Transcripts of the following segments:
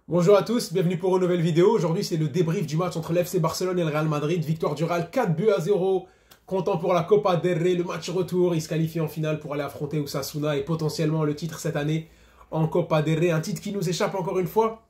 Bonjour à tous, bienvenue pour une nouvelle vidéo. Aujourd'hui, c'est le débrief du match entre l'FC Barcelone et le Real Madrid. Victoire du Real 4-0. Content pour la Copa del Rey, le match retour. Il se qualifie en finale pour aller affronter Osasuna et potentiellement le titre cette année en Copa del Rey. Un titre qui nous échappe encore une fois.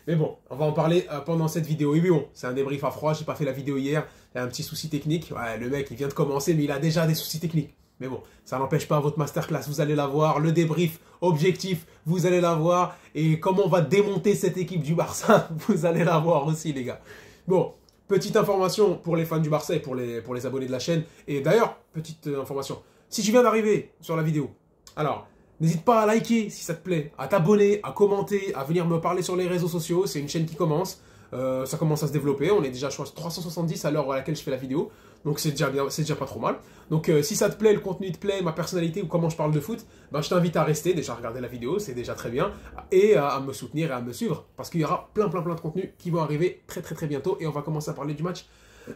Mais bon, on va en parler pendant cette vidéo. Et oui, bon, c'est un débrief à froid. J'ai pas fait la vidéo hier. Il y a un petit souci technique. Ouais, le mec, il vient de commencer, mais il a déjà des soucis techniques. Mais bon, ça n'empêche pas votre masterclass, vous allez la voir. Le débrief objectif, vous allez la voir. Et comment on va démonter cette équipe du Barça, vous allez la voir aussi, les gars. Bon, petite information pour les fans du Barça et pour les abonnés de la chaîne. Et d'ailleurs, petite information. Si tu viens d'arriver sur la vidéo, alors, n'hésite pas à liker si ça te plaît, à t'abonner, à commenter, à venir me parler sur les réseaux sociaux. C'est une chaîne qui commence. Ça commence à se développer. On est déjà, je crois, 370 à l'heure à laquelle je fais la vidéo. Donc c'est déjà bien, c'est déjà pas trop mal. Donc si ça te plaît, le contenu te plaît, ma personnalité ou comment je parle de foot, ben, je t'invite à rester, déjà à regarder la vidéo, c'est déjà très bien, et à me soutenir et à me suivre, parce qu'il y aura plein de contenus qui vont arriver très bientôt, et on va commencer à parler du match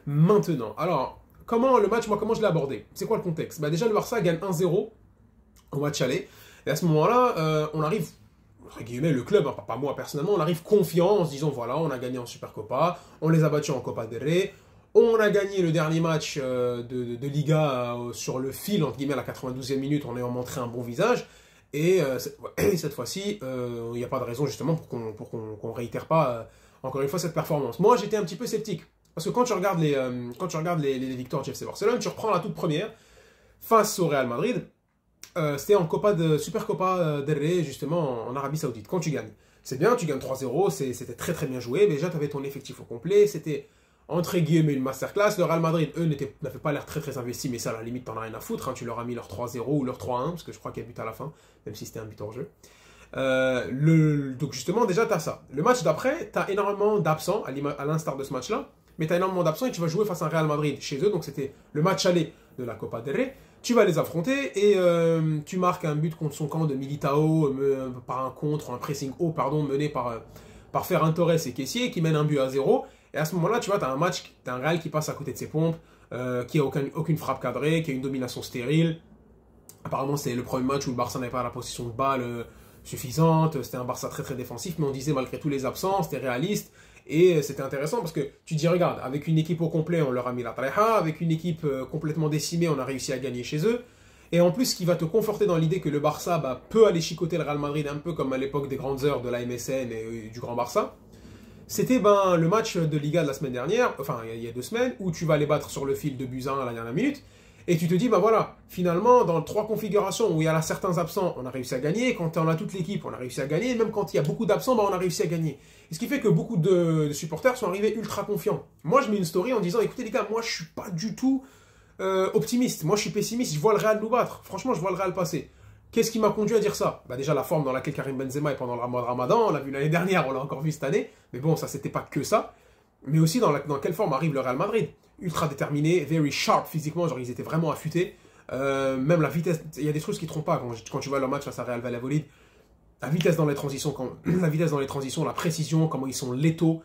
maintenant. Alors, comment le match, moi comment je l'ai abordé? C'est quoi le contexte? Ben, déjà le Barça gagne 1-0 au match aller, et à ce moment-là, on arrive, entre guillemets, le club, hein, pas moi personnellement, on arrive confiant en se disant voilà, on a gagné en Supercopa, on les a battus en Copa del Rey. On a gagné le dernier match de Liga sur le fil, entre guillemets, à la 92e minute, en ayant montré un bon visage. Et cette fois-ci, il n'y a pas de raison, justement, pour qu'on ne réitère pas, encore une fois, cette performance. Moi, j'étais un petit peu sceptique. Parce que quand tu regardes les victoires du FC Barcelone, tu reprends la toute première, face au Real Madrid, c'était en Super Copa del Rey, justement, en Arabie Saoudite. Quand tu gagnes, c'est bien, tu gagnes 3-0, c'était très bien joué. Déjà, tu avais ton effectif au complet, c'était entre guillemets une masterclass. Le Real Madrid, eux, n'avaient pas l'air très investis, mais ça, à la limite, t'en as rien à foutre. Hein. Tu leur as mis leur 3-0 ou leur 3-1, parce que je crois qu'il y a but à la fin, même si c'était un but en jeu. Donc justement, déjà, t'as ça. Le match d'après, t'as énormément d'absents, à l'instar de ce match-là, mais t'as énormément d'absents et tu vas jouer face à un Real Madrid chez eux, donc c'était le match aller de la Copa del Rey. Tu vas les affronter et tu marques un but contre son camp de Militao par un contre, un pressing haut, pardon, mené par Ferran Torres et Kessié, qui mène un but à 0. Et à ce moment-là, tu vois, tu as un match, tu as un Real qui passe à côté de ses pompes, qui a aucune frappe cadrée, qui a une domination stérile. Apparemment, c'est le premier match où le Barça n'avait pas la possession de balle suffisante. C'était un Barça très défensif, mais on disait malgré tous les absents, c'était réaliste. Et c'était intéressant parce que tu dis, regarde, avec une équipe au complet, on leur a mis la treja, avec une équipe complètement décimée, on a réussi à gagner chez eux. Et en plus, ce qui va te conforter dans l'idée que le Barça peut aller chicoter le Real Madrid, un peu comme à l'époque des grandes heures de la MSN et du Grand Barça. C'était le match de Liga de la semaine dernière, enfin il y a 2 semaines, où tu vas les battre sur le fil de buts 1 à la dernière minute, et tu te dis, voilà, finalement, dans 3 configurations où il y a certains absents, on a réussi à gagner, quand on a toute l'équipe, on a réussi à gagner, et même quand il y a beaucoup d'absents, on a réussi à gagner. Et ce qui fait que beaucoup de supporters sont arrivés ultra confiants. Moi, je mets une story en disant, écoutez les gars, moi je suis pas du tout optimiste, moi je suis pessimiste, je vois le Real nous battre, franchement je vois le Real passer. Qu'est-ce qui m'a conduit à dire ça? Déjà la forme dans laquelle Karim Benzema est pendant le mois de Ramadan, on l'a vu l'année dernière, on l'a encore vu cette année, mais bon, ça c'était pas que ça, mais aussi dans quelle forme arrive le Real Madrid. Ultra déterminé, very sharp physiquement, genre ils étaient vraiment affûtés, même la vitesse, il y a des trucs qui ne trompent pas quand tu vois leur match face à Real Valladolid, la vitesse dans les transitions, la précision, comment ils sont létaux,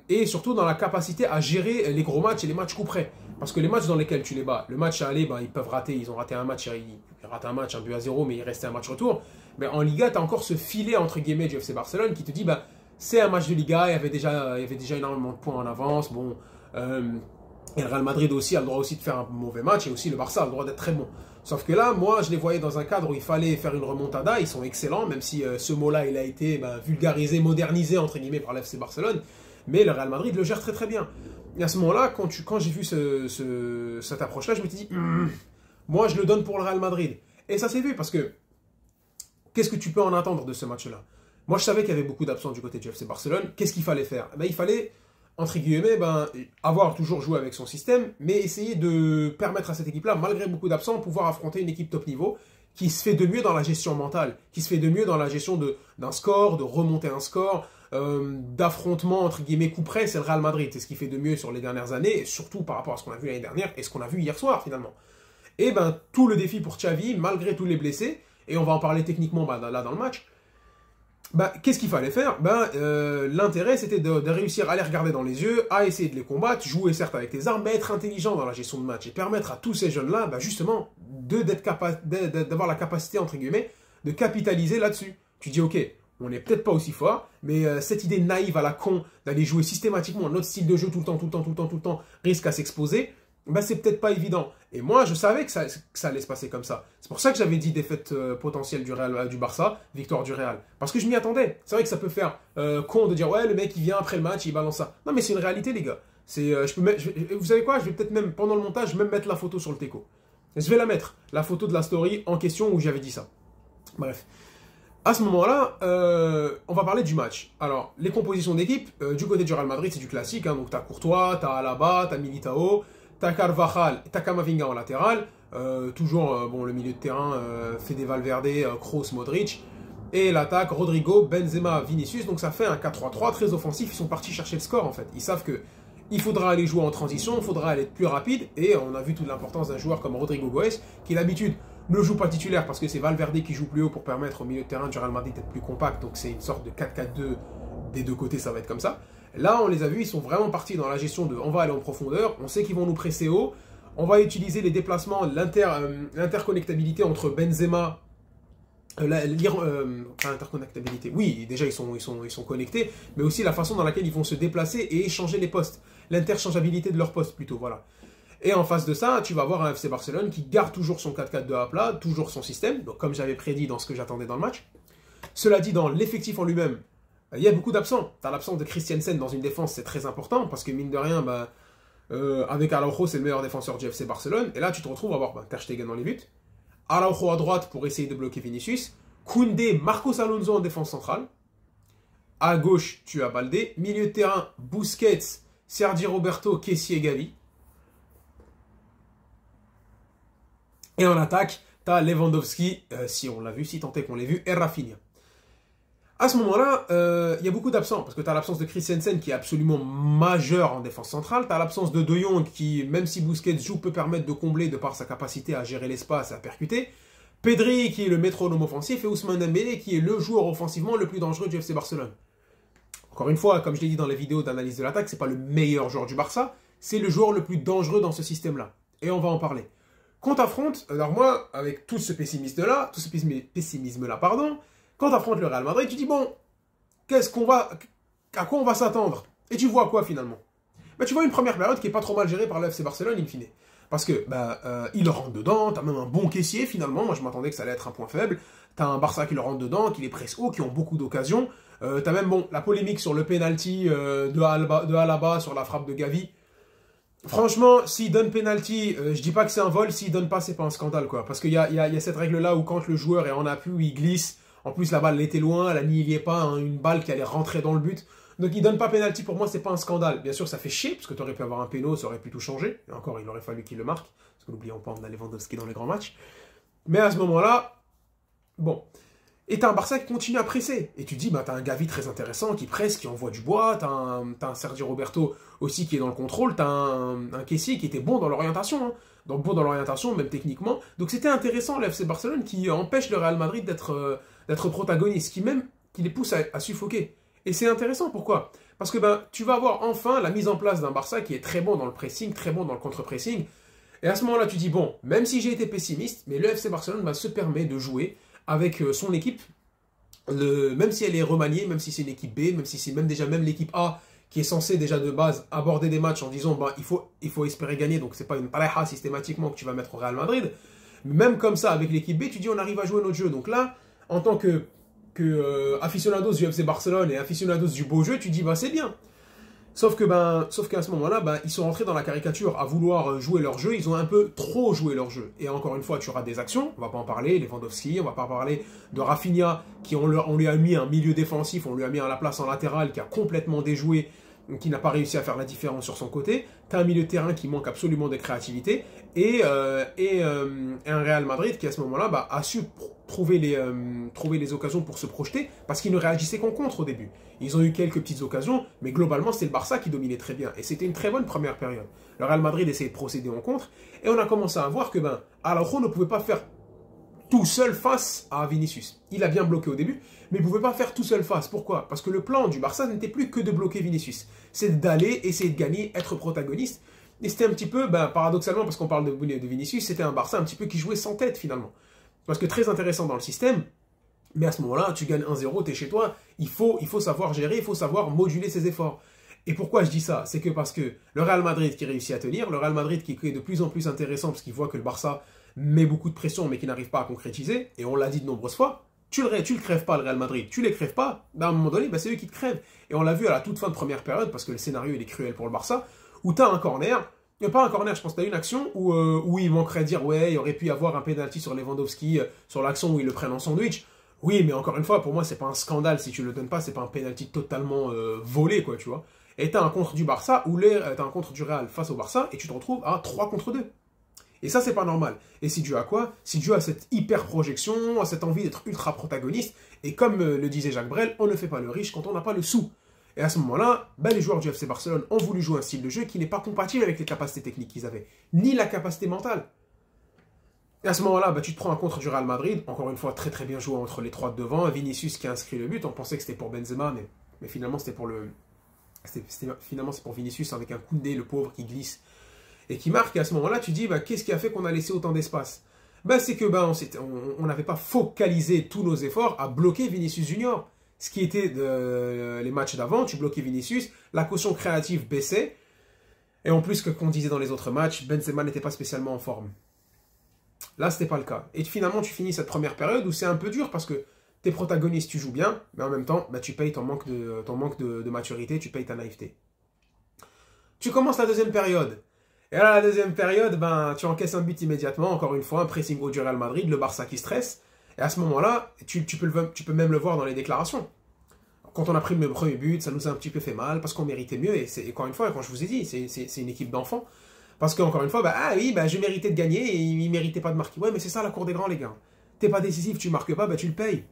et surtout dans la capacité à gérer les gros matchs et les matchs coup près. Parce que les matchs dans lesquels tu les bats, le match à aller, ils peuvent rater, ils ont raté un match, ils ratent un match, un but à 0, mais il restait un match retour. Mais en Liga, tu as encore ce filet, entre guillemets, du FC Barcelone qui te dit, c'est un match de Liga, il y avait déjà énormément de points en avance, bon, et le Real Madrid aussi a le droit aussi de faire un mauvais match, et aussi le Barça a le droit d'être très bon. Sauf que là, moi, je les voyais dans un cadre où il fallait faire une remontada, ils sont excellents, même si ce mot-là, il a été vulgarisé, modernisé, entre guillemets, par l'FC Barcelone, mais le Real Madrid le gère très bien. Et à ce moment-là, quand j'ai vu cette approche-là, je me suis dit, moi je le donne pour le Real Madrid. Et ça s'est vu parce que, qu'est-ce que tu peux en attendre de ce match-là? Moi je savais qu'il y avait beaucoup d'absents du côté du FC Barcelone. Qu'est-ce qu'il fallait faire? Il fallait, entre guillemets, avoir toujours joué avec son système, mais essayer de permettre à cette équipe-là, malgré beaucoup d'absents, pouvoir affronter une équipe top niveau qui se fait de mieux dans la gestion mentale, qui se fait de mieux dans la gestion d'un score, de remonter un score, d'affrontement entre guillemets coup près, c'est le Real Madrid. C'est ce qui fait de mieux sur les dernières années, et surtout par rapport à ce qu'on a vu l'année dernière et ce qu'on a vu hier soir finalement. Et tout le défi pour Xavi, malgré tous les blessés, et on va en parler techniquement là dans le match, qu'est-ce qu'il fallait faire? L'intérêt c'était de réussir à les regarder dans les yeux, à essayer de les combattre, jouer certes avec tes armes, mais être intelligent dans la gestion de match et permettre à tous ces jeunes-là justement d'avoir la capacité entre guillemets de capitaliser là-dessus. Tu dis ok, On n'est peut-être pas aussi fort, mais cette idée naïve à la con d'aller jouer systématiquement notre style de jeu tout le temps, risque à s'exposer, ben c'est peut-être pas évident. Et moi, je savais que ça allait se passer comme ça. C'est pour ça que j'avais dit défaite potentielle du Barça, victoire du Real. Parce que je m'y attendais. C'est vrai que ça peut faire con de dire, ouais, le mec, il vient après le match, il balance ça. Non, mais c'est une réalité, les gars. Vous savez quoi? Je vais peut-être même, pendant le montage, même mettre la photo sur le teco. Je vais la mettre, la photo de la story en question où j'avais dit ça. Bref. À ce moment-là, on va parler du match. Alors, les compositions d'équipe, du côté du Real Madrid, c'est du classique. Hein, donc, t'as Courtois, t'as Alaba, t'as Militao, t'as Carvajal, t'as Camavinga en latéral. Toujours, bon, le milieu de terrain, Fede Valverde, Kroos, Modric. Et l'attaque, Rodrigo, Benzema, Vinicius. Donc, ça fait un 4-3-3 très offensif. Ils sont partis chercher le score, en fait. Ils savent que il faudra aller jouer en transition, il faudra aller être plus rapide. Et on a vu toute l'importance d'un joueur comme Rodrigo Goes, qui d'habitude ne joue pas titulaire parce que c'est Valverde qui joue plus haut pour permettre au milieu de terrain du Real Madrid d'être plus compact. Donc c'est une sorte de 4-4-2 des deux côtés, ça va être comme ça. Là, on les a vus, ils sont vraiment partis dans la gestion de on va aller en profondeur, on sait qu'ils vont nous presser haut, on va utiliser les déplacements, l'interconnectabilité entre Benzema, interconnectabilité, oui, déjà ils sont connectés, mais aussi la façon dans laquelle ils vont se déplacer et échanger les postes, l'interchangeabilité de leurs postes plutôt, voilà. Et en face de ça, tu vas avoir un FC Barcelone qui garde toujours son 4-4-2 à plat, toujours son système, donc comme j'avais prédit dans ce que j'attendais dans le match. Cela dit, dans l'effectif en lui-même, il y a beaucoup d'absents. Tu as l'absence de Christensen dans une défense, c'est très important, parce que mine de rien, avec Araujo, c'est le meilleur défenseur du FC Barcelone, et là tu te retrouves à avoir Ter Stegen dans les buts, Araujo à droite pour essayer de bloquer Vinicius, Koundé, Marcos Alonso en défense centrale, à gauche, tu as Baldé, milieu de terrain, Busquets, Sergi Roberto, Kessie et Gavi. Et en attaque, tu as Lewandowski, si on l'a vu, si tant est qu'on l'a vu, et Rafinha. À ce moment-là, il y a beaucoup d'absents, parce que tu as l'absence de Christensen qui est absolument majeur en défense centrale, tu as l'absence de De Jong qui, même si Busquets joue, peut permettre de combler de par sa capacité à gérer l'espace et à percuter, Pedri qui est le métronome offensif, et Ousmane Dembélé qui est le joueur offensivement le plus dangereux du FC Barcelone. Encore une fois, comme je l'ai dit dans les vidéos d'analyse de l'attaque, c'est pas le meilleur joueur du Barça, c'est le joueur le plus dangereux dans ce système-là. Et on va en parler. Quand tu affrontes, alors moi, avec tout ce pessimisme-là, pardon, quand tu affrontes le Real Madrid, tu dis, bon, à quoi on va s'attendre? Et tu vois quoi finalement? Tu vois une première période qui est pas trop mal gérée par le FC Barcelone, in fine. Parce que, il rentre dedans, tu as même un bon caissier finalement, moi je m'attendais que ça allait être un point faible, tu as un Barça qui le rentre dedans, qui les presse haut, qui ont beaucoup d'occasions, tu as même, bon, la polémique sur le penalty de Alaba sur la frappe de Gavi. Franchement, s'il donne penalty, je dis pas que c'est un vol, s'il donne pas, c'est pas un scandale, quoi. Parce qu'il y a cette règle-là où quand le joueur est en appui, il glisse, en plus la balle elle était loin, elle n'y est pas, hein, une balle qui allait rentrer dans le but. Donc il donne pas penalty, pour moi, c'est pas un scandale. Bien sûr, ça fait chier, parce que tu aurais pu avoir un péno, ça aurait pu tout changer. Et encore, il aurait fallu qu'il le marque, parce que n'oublions pas, on a Lewandowski dans les grands matchs. Mais à ce moment-là, bon. Et t'as un Barça qui continue à presser. Et tu te dis, t'as un Gavi très intéressant qui presse, qui envoie du bois, t'as un Sergi Roberto aussi qui est dans le contrôle, t'as un Kessie qui était bon dans l'orientation, hein. Donc bon dans l'orientation, même techniquement. Donc c'était intéressant, le FC Barcelone, qui empêche le Real Madrid d'être protagoniste, qui les pousse à suffoquer. Et c'est intéressant, pourquoi? Parce que tu vas avoir enfin la mise en place d'un Barça qui est très bon dans le pressing, très bon dans le contre-pressing. Et à ce moment-là, tu dis, bon, même si j'ai été pessimiste, mais le FC Barcelone se permet de jouer avec son équipe, même si elle est remaniée, même si c'est une équipe B, même si c'est même l'équipe A qui est censée déjà de base aborder des matchs en disant il faut espérer gagner, donc c'est pas une pareja systématiquement que tu vas mettre au Real Madrid. Même comme ça, avec l'équipe B, tu dis on arrive à jouer notre jeu. Donc là, en tant que aficionados du FC Barcelone et aficionados du beau jeu, tu dis c'est bien. Sauf qu'à ce moment-là, ils sont rentrés dans la caricature à vouloir jouer leur jeu. Ils ont un peu trop joué leur jeu. Et encore une fois, tu auras des actions. On va pas en parler. Lewandowski, on va pas parler de Rafinha, on lui a mis un milieu défensif, on lui a mis à la place en latéral, qui a complètement déjoué, qui n'a pas réussi à faire la différence sur son côté. Tu as un milieu de terrain qui manque absolument de créativité. Et un Real Madrid qui, à ce moment-là, a su trouver les occasions pour se projeter, parce qu'ils ne réagissaient qu'en contre au début. Ils ont eu quelques petites occasions, mais globalement, c'est le Barça qui dominait très bien. Et c'était une très bonne première période. Le Real Madrid essayait de procéder en contre, et on a commencé à voir que Araujo ne pouvait pas faire tout seul face à Vinicius. Il a bien bloqué au début, mais il ne pouvait pas faire tout seul face. Pourquoi? Parce que le plan du Barça n'était plus que de bloquer Vinicius. C'est d'aller, essayer de gagner, être protagoniste. Et c'était un petit peu, paradoxalement, parce qu'on parle de Vinicius, c'était un Barça un petit peu qui jouait sans tête finalement. Parce que très intéressant dans le système, Mais à ce moment-là, tu gagnes 1-0, tu es chez toi, il faut savoir gérer, il faut savoir moduler ses efforts. Et pourquoi je dis ça? C'est que parce que le Real Madrid qui réussit à tenir, le Real Madrid qui est de plus en plus intéressant parce qu'il voit que le Barça met beaucoup de pression mais qui n'arrive pas à concrétiser, et on l'a dit de nombreuses fois, tu le crèves pas le Real Madrid, tu les crèves pas, ben à un moment donné, c'est eux qui te crèvent. Et on l'a vu à la toute fin de première période, parce que le scénario il est cruel pour le Barça, où tu as un corner, il n'y a pas un corner, je pense que tu as une action où il manquerait dire, ouais, il aurait pu y avoir un penalty sur Lewandowski, sur l'action où ils le prennent en sandwich. Oui, mais encore une fois, pour moi, c'est pas un scandale si tu le donnes pas, c'est pas un penalty totalement volé, quoi, tu vois. Et t'as un contre du Barça, t'as un contre du Real face au Barça, et tu te retrouves à 3 contre 2. Et ça, c'est pas normal. Et c'est dû à quoi? C'est dû à cette hyper projection, à cette envie d'être ultra protagoniste. Et comme le disait Jacques Brel, on ne fait pas le riche quand on n'a pas le sou. Et à ce moment-là, les joueurs du FC Barcelone ont voulu jouer un style de jeu qui n'est pas compatible avec les capacités techniques qu'ils avaient, ni la capacité mentale. Et à ce moment-là, tu te prends un contre du Real Madrid, encore une fois très très bien joué entre les trois de devant, Vinicius qui a inscrit le but, on pensait que c'était pour Benzema, mais finalement c'était pour finalement c'est pour Vinicius avec un Koundé, le pauvre, qui glisse et qui marque. Et à ce moment-là, tu dis, qu'est-ce qui a fait qu'on a laissé autant d'espace? C'est que on n'avait pas focalisé tous nos efforts à bloquer Vinicius Junior. Ce qui était les matchs d'avant, tu bloquais Vinicius, la caution créative baissait, et en plus, qu'on disait dans les autres matchs, Benzema n'était pas spécialement en forme. Là, c'était pas le cas. Et finalement, tu finis cette première période où c'est un peu dur parce que tes protagonistes, tu joues bien, mais en même temps, tu payes ton manque de maturité, tu payes ta naïveté. Tu commences la deuxième période. Et là, la deuxième période, tu encaisses un but immédiatement, encore une fois, un pressing haut du Real Madrid, le Barça qui stresse. Et à ce moment-là, tu peux même le voir dans les déclarations. Quand on a pris le premier but, ça nous a un petit peu fait mal parce qu'on méritait mieux. Et encore une fois, quand je vous ai dit, c'est une équipe d'enfants. Parce qu'encore une fois, je méritais de gagner et il ne méritait pas de marquer. Ouais, mais c'est ça la cour des grands, les gars. T'es pas décisif, tu marques pas, tu le payes.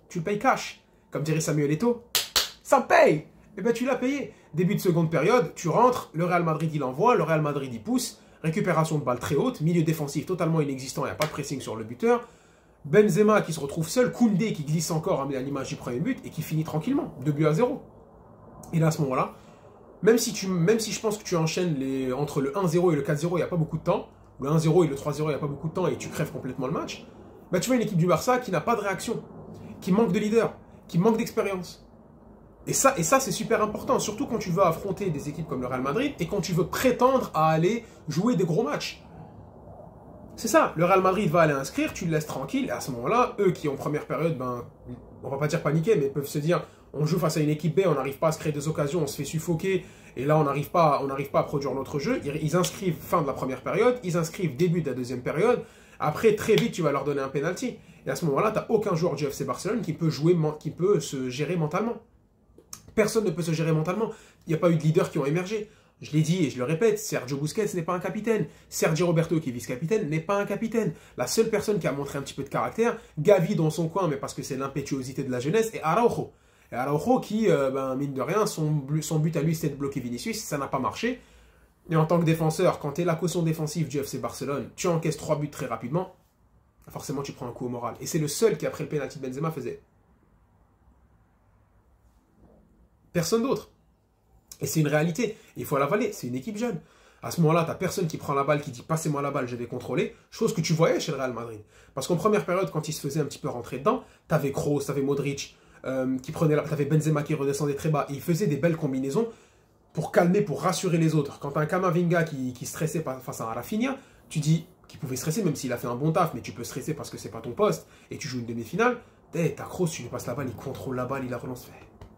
Tu le payes cash. Comme dirait Samuel Eto'o, ça paye. Et tu l'as payé. Début de seconde période, tu rentres, le Real Madrid il envoie, le Real Madrid il pousse, récupération de balle très haute, milieu défensif totalement inexistant, il n'y a pas de pressing sur le buteur. Benzema qui se retrouve seul, Koundé qui glisse encore à l'image du premier but et qui finit tranquillement, 2-0. Et là à ce moment-là, même si je pense que tu enchaînes entre le 1-0 et le 4-0, il n'y a pas beaucoup de temps, le 1-0 et le 3-0, il n'y a pas beaucoup de temps et tu crèves complètement le match, tu vois une équipe du Barça qui n'a pas de réaction, qui manque de leader, qui manque d'expérience. Et ça c'est super important, surtout quand tu veux affronter des équipes comme le Real Madrid et quand tu veux prétendre à aller jouer des gros matchs. C'est ça, le Real Madrid va aller inscrire, tu le laisses tranquille, et à ce moment-là, eux qui en première période, on va pas dire paniquer, mais peuvent se dire, on joue face à une équipe B, on n'arrive pas à se créer des occasions, on se fait suffoquer, et là on n'arrive pas à produire notre jeu. Ils inscrivent fin de la première période, ils inscrivent début de la deuxième période, après très vite tu vas leur donner un penalty. Et à ce moment-là, tu n'as aucun joueur du FC Barcelone qui peut se gérer mentalement. Personne ne peut se gérer mentalement. Il n'y a pas eu de leaders qui ont émergé. Je l'ai dit et je le répète, Sergio Busquets n'est pas un capitaine. Sergio Roberto, qui est vice-capitaine, n'est pas un capitaine. La seule personne qui a montré un petit peu de caractère, Gavi dans son coin, mais parce que c'est l'impétuosité de la jeunesse, et Araujo. Et Araujo qui, mine de rien, son but à lui, c'était de bloquer Vinicius, ça n'a pas marché. Et en tant que défenseur, quand tu es la caution défensive du FC Barcelone, tu encaisses 3 buts très rapidement, forcément tu prends un coup au moral. Et c'est le seul qui, après le penalty de Benzema, faisait. Personne d'autre. Et c'est une réalité, il faut l'avaler, c'est une équipe jeune. À ce moment-là, tu n'as personne qui prend la balle, qui dit « passez-moi la balle, je vais contrôler », chose que tu voyais chez le Real Madrid. Parce qu'en première période, quand il se faisait un petit peu rentrer dedans, tu avais Kroos, tu avais Modric, tu avais Benzema qui redescendait très bas, et il faisait des belles combinaisons pour calmer, pour rassurer les autres. Quand tu as un Camavinga qui stressait face à Rafinha, tu dis qu'il pouvait stresser, même s'il a fait un bon taf, mais tu peux stresser parce que c'est pas ton poste, et tu joues une demi-finale, t'as Kroos, tu lui passes la balle, il contrôle la balle, il la relance,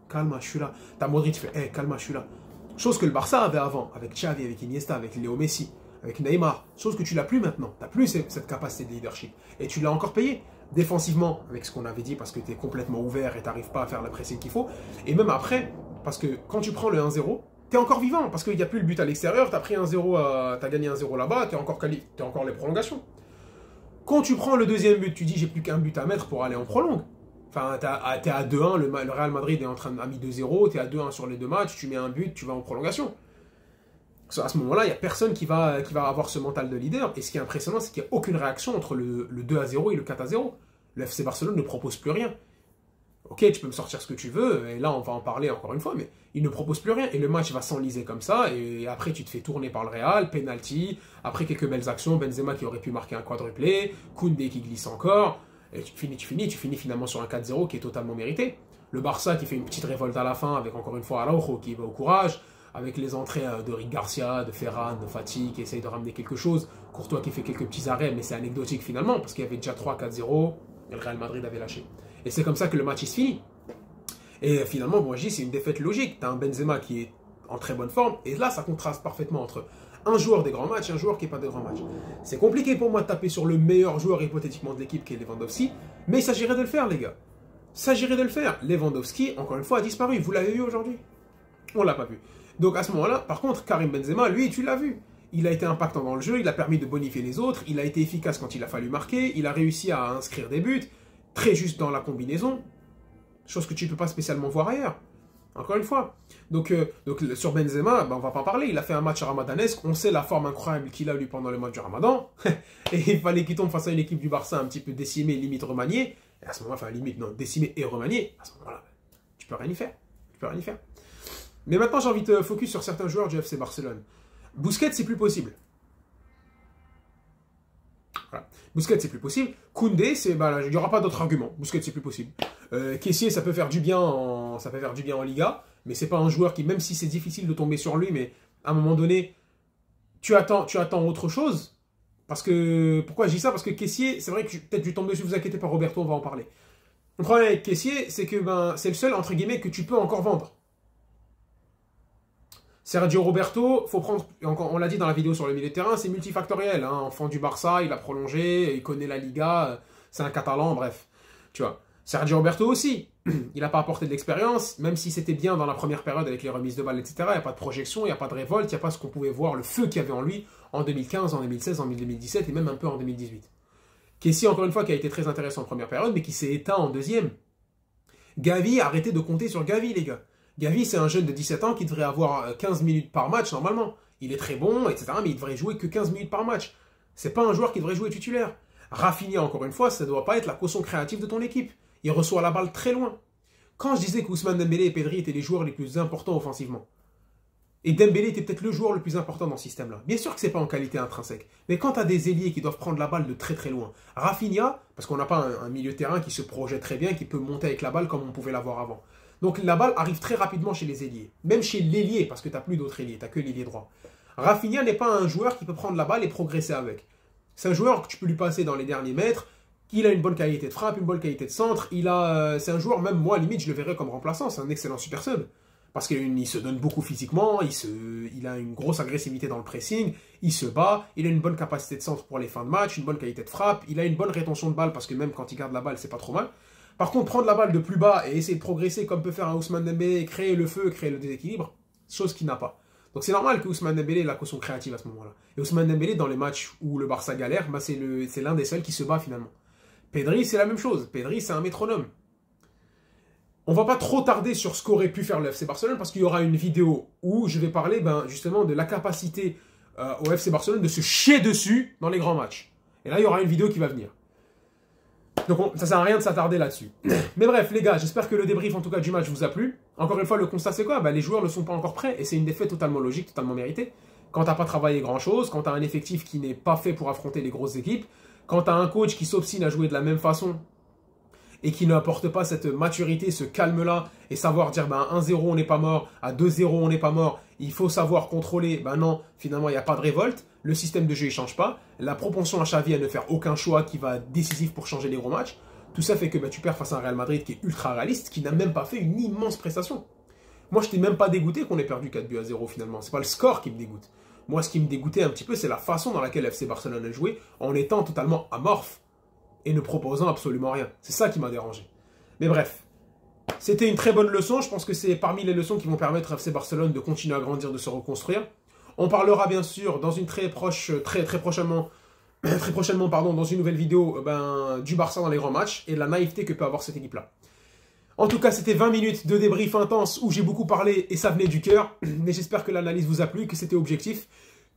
calme, je suis là. T'as Modric, tu fais, calme, je suis là. Chose que le Barça avait avant, avec Xavi, avec Iniesta, avec Léo Messi, avec Neymar. Chose que tu l'as plus maintenant. T'as plus cette capacité de leadership. Et tu l'as encore payé. Défensivement, avec ce qu'on avait dit, parce que tu es complètement ouvert et t'arrives pas à faire la pressing qu'il faut. Et même après, parce que quand tu prends le 1-0, t'es encore vivant, parce qu'il n'y a plus le but à l'extérieur, t'as pris 1-0, t'as gagné 1-0 là-bas, t'es encore les prolongations. Quand tu prends le deuxième but, tu dis j'ai plus qu'un but à mettre pour aller en prolongue. Enfin, t'es à 2-1, le Real Madrid est en train de mis 2-0, t'es à 2-1 sur les deux matchs, tu mets un but, tu vas en prolongation. À ce moment-là, il n'y a personne qui va avoir ce mental de leader. Et ce qui est impressionnant, c'est qu'il n'y a aucune réaction entre le 2-0 et le 4-0. Le FC Barcelone ne propose plus rien. Ok, tu peux me sortir ce que tu veux, et là on va en parler encore une fois, mais il ne propose plus rien. Et le match va s'enliser comme ça, et après tu te fais tourner par le Real, penalty, après quelques belles actions, Benzema qui aurait pu marquer un quadruplé, Koundé qui glisse encore. Et tu finis finalement sur un 4-0 qui est totalement mérité. Le Barça qui fait une petite révolte à la fin avec encore une fois Araujo qui va au courage, avec les entrées de Rick Garcia, de Ferran, de Fati qui essaye de ramener quelque chose, Courtois qui fait quelques petits arrêts, mais c'est anecdotique finalement parce qu'il y avait déjà 3-4-0 et le Real Madrid avait lâché. Et c'est comme ça que le match il se finit. Et finalement, bon, je dis c'est une défaite logique. Tu as un Benzema qui est en très bonne forme et là ça contraste parfaitement entre un joueur des grands matchs et un joueur qui n'est pas des grands matchs. C'est compliqué pour moi de taper sur le meilleur joueur hypothétiquement de l'équipe qui est Lewandowski, mais il s'agirait de le faire les gars. Il s'agirait de le faire. Lewandowski, encore une fois, a disparu. Vous l'avez vu aujourd'hui? On l'a pas vu. Donc à ce moment-là, par contre, Karim Benzema, lui, tu l'as vu. Il a été impactant dans le jeu, il a permis de bonifier les autres, il a été efficace quand il a fallu marquer, il a réussi à inscrire des buts, très juste dans la combinaison, chose que tu ne peux pas spécialement voir ailleurs. Encore une fois. Donc sur Benzema, on va pas en parler, il a fait un match ramadanesque, on sait la forme incroyable qu'il a lui pendant le mois du Ramadan, et il fallait qu'il tombe face à une équipe du Barça un petit peu décimée, limite remaniée, et à ce moment-là, enfin limite, non, décimée et remaniée, à ce moment-là, tu peux rien y faire. Tu peux rien y faire. Mais maintenant, j'ai envie de focus sur certains joueurs du FC Barcelone. Busquets, c'est plus possible. Voilà. Busquets, c'est plus possible. Koundé, il n'y aura pas d'autre argument. Busquets, c'est plus possible. Kessié, ça peut faire du bien en Liga, mais c'est pas un joueur qui, même si c'est difficile de tomber sur lui, mais à un moment donné, tu attends autre chose. Parce que, pourquoi je dis ça? Parce que Kessié, c'est vrai que peut-être je tombe dessus, vous inquiétez pas, Roberto, on va en parler. Le problème avec Kessié, c'est que c'est le seul, entre guillemets, que tu peux encore vendre. Sergio Roberto, faut prendre, on l'a dit dans la vidéo sur le milieu de terrain, c'est multifactoriel. Hein, enfant du Barça, il a prolongé, il connaît la Liga, c'est un Catalan, bref. Tu vois. Sergio Roberto aussi, il n'a pas apporté de l'expérience, même si c'était bien dans la première période avec les remises de balles, etc. Il n'y a pas de projection, il n'y a pas de révolte, il n'y a pas ce qu'on pouvait voir, le feu qu'il y avait en lui en 2015, en 2016, en 2017 et même un peu en 2018. Kessie, encore une fois, qui a été très intéressant en première période, mais qui s'est éteint en deuxième. Gavi, arrêtez de compter sur Gavi, les gars. Gavi, c'est un jeune de 17 ans qui devrait avoir 15 minutes par match, normalement. Il est très bon, etc., mais il devrait jouer que 15 minutes par match. C'est pas un joueur qui devrait jouer titulaire. Rafinha, encore une fois, ça ne doit pas être la caution créative de ton équipe. Il reçoit la balle très loin. Quand je disais qu'Ousmane Dembélé et Pedri étaient les joueurs les plus importants offensivement, et Dembélé était peut-être le joueur le plus important dans ce système-là. Bien sûr que ce n'est pas en qualité intrinsèque. Mais quand tu as des ailiers qui doivent prendre la balle de très très loin, Rafinha, parce qu'on n'a pas un milieu de terrain qui se projette très bien, qui peut monter avec la balle comme on pouvait l'avoir avant. Donc la balle arrive très rapidement chez les ailiers. Même chez l'ailier, parce que tu n'as plus d'autres ailiers, tu n'as que l'ailier droit. Rafinha n'est pas un joueur qui peut prendre la balle et progresser avec. C'est un joueur que tu peux lui passer dans les derniers mètres. Il a une bonne qualité de frappe, une bonne qualité de centre. C'est un joueur, même moi, limite, je le verrais comme remplaçant. C'est un excellent super sub. Parce qu'il se donne beaucoup physiquement, il a une grosse agressivité dans le pressing, il se bat, il a une bonne capacité de centre pour les fins de match, une bonne qualité de frappe, il a une bonne rétention de balle parce que même quand il garde la balle, c'est pas trop mal. Par contre, prendre la balle de plus bas et essayer de progresser comme peut faire un Ousmane Dembélé, créer le feu, créer le déséquilibre, chose qu'il n'a pas. Donc c'est normal que Ousmane Dembélé ait la caution créative à ce moment-là. Et Ousmane Dembélé, dans les matchs où le Barça galère, c'est l'un des seuls qui se bat finalement. Pedri, c'est la même chose. Pedri, c'est un métronome. On va pas trop tarder sur ce qu'aurait pu faire le FC Barcelone parce qu'il y aura une vidéo où je vais parler justement de la capacité au FC Barcelone de se chier dessus dans les grands matchs. Et là, il y aura une vidéo qui va venir. Donc ça sert à rien de s'attarder là-dessus. Mais bref, les gars, j'espère que le débrief en tout cas du match vous a plu. Encore une fois, le constat c'est quoi? Les joueurs ne sont pas encore prêts et c'est une défaite totalement logique, totalement méritée. Quand t'as pas travaillé grand-chose, quand t'as un effectif qui n'est pas fait pour affronter les grosses équipes, quand t'as un coach qui s'obstine à jouer de la même façon et qui n'apporte pas cette maturité, ce calme-là, et savoir dire, 1-0 on n'est pas mort, à 2-0 on n'est pas mort, il faut savoir contrôler, non, finalement il n'y a pas de révolte, le système de jeu il ne change pas, la propension à Xavi à ne faire aucun choix qui va être décisif pour changer les gros matchs, tout ça fait que tu perds face à un Real Madrid qui est ultra réaliste, qui n'a même pas fait une immense prestation. Moi je n'étais même pas dégoûté qu'on ait perdu 4-0 finalement, c'est pas le score qui me dégoûte. Moi ce qui me dégoûtait un petit peu c'est la façon dans laquelle FC Barcelone a joué, en étant totalement amorphe, et ne proposant absolument rien. C'est ça qui m'a dérangé. Mais bref, c'était une très bonne leçon. Je pense que c'est parmi les leçons qui vont permettre à FC Barcelone de continuer à grandir, de se reconstruire. On parlera bien sûr dans une très prochainement, dans une nouvelle vidéo du Barça dans les grands matchs et de la naïveté que peut avoir cette équipe-là. En tout cas, c'était 20 minutes de débrief intense où j'ai beaucoup parlé et ça venait du cœur. Mais j'espère que l'analyse vous a plu, que c'était objectif,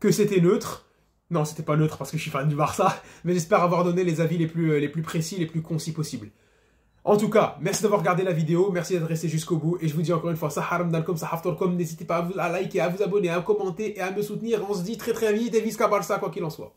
que c'était neutre. Non, c'était pas neutre parce que je suis fan du Barça, mais j'espère avoir donné les avis les plus précis, les plus concis possibles. En tout cas, merci d'avoir regardé la vidéo, merci d'être resté jusqu'au bout, et je vous dis encore une fois, saharam dalkom, sahaftorkom, n'hésitez pas à liker, à vous abonner, à commenter et à me soutenir. On se dit très très vite et visca Barça quoi qu'il en soit.